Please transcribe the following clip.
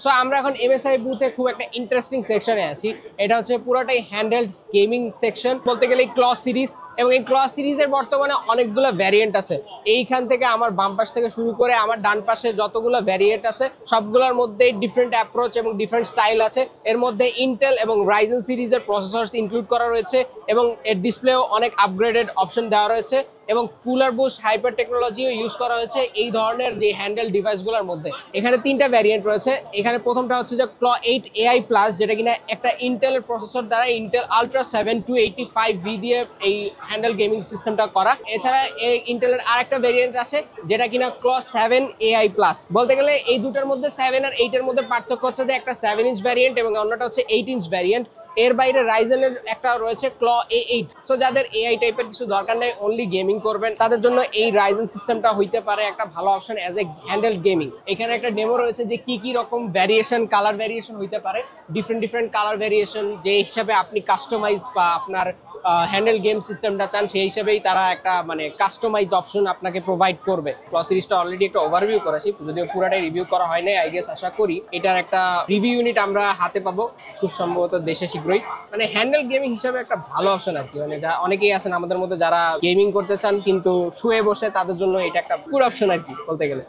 So আমরা এখন MSI বুথে খুব একটা ইন্টারেস্টিং সেকশনে আছি। এটা হচ্ছে পুরোটাই হ্যান্ডেলড গেমিং সেকশন, বলতে গেলে ক্লস সিরিজ। এবং এই ক্লস সিরিজের বর্তমানে অনেকগুলো ভ্যারিয়েন্ট আছে। এইখান থেকে আমার বাম পাশ থেকে শুরু করে আমার ডান পাশে যতগুলো ভ্যারিয়েন্ট আছে সবগুলোর মধ্যে ডিফারেন্ট অ্যাপ্রোচ এবং ডিফারেন্ট স্টাইল আছে। এর মধ্যে ইন্টেল এবং রাইজেন সিরিজের প্রসেসরস ইনক্লুড করা রয়েছে এবং এর ডিসপ্লেও অনেক আপগ্রেডেড অপশন দেওয়া রয়েছে এবং কুলার বুস্ট হাইপার টেকনোলজিও ইউজ করা হয়েছে এই ধরনের যে হ্যান্ডেল ডিভাইসগুলোর মধ্যে। এখানে তিনটা ভ্যারিয়েন্ট রয়েছে। এখানে প্রথমটা হচ্ছে যে ক্ল 8 AI প্লাস, যেটা কিনা একটা ইন্টেলের প্রসেসর দ্বারা ইন্টেল আলট্রা 7285V দিয়ে এই হ্যান্ডেল গেমিং সিস্টেমটা করা। এছাড়া এই ইন্টেলের আরেকটা ভেরিয়েন্ট আছে যেটা কিনা ক্লস 7 AI প্লাস। বলতে গেলে এই দুটার মধ্যে 7 আর 8 এর মধ্যে পার্থক্য হচ্ছে যে একটা 7 ইঞ্চ ভ্যারিয়েন্ট এবং অন্যটা হচ্ছে 8 ইঞ্চ ভ্যারিয়েন্ট। এর বাইরে রাইজেনের একটা রয়েছে ক্ল A8। সো যাদের এআই টাইপের কিছু দরকার নেই, অনলি গেমিং করবেন, তাদের জন্য এই রাইজেন সিস্টেমটা হইতে পারে একটা ভালো option as a handle gaming. এখানে একটা ডেমো রয়েছে যে কি কি রকম ভ্যারিয়েশন, কালার ভ্যারিয়েশন হইতে পারে, ডিফারেন্ট কালার ভ্যারিয়েশন, যে হিসাবে আপনি কাস্টমাইজ বা আপনার হ্যান্ডেল গেম সিস্টেমটা চান সেই হিসেবেই তারা একটা মানে কাস্টমাইজ অপশন আপনাকে প্রোভাইড করবে। ক্ল সিরিজটা অলরেডি একটা ওভারভিউ করেছি, যদিও পুরোটাই রিভিউ করা হয় নাই। আই গেস আশা করি এটার একটা রিভিউ ইউনিট আমরা হাতে পাবো খুব সম্ভবত দেশে শীঘ্রই। মানে হ্যান্ডেল গেমিং হিসাবে একটা ভালো অপশন আর কি। মানে যা অনেকেই আছেন আমাদের মধ্যে যারা গেমিং করতে চান কিন্তু শুয়ে বসে, তাদের জন্য এটা একটা গুড অপশন আর কি বলতে গেলে।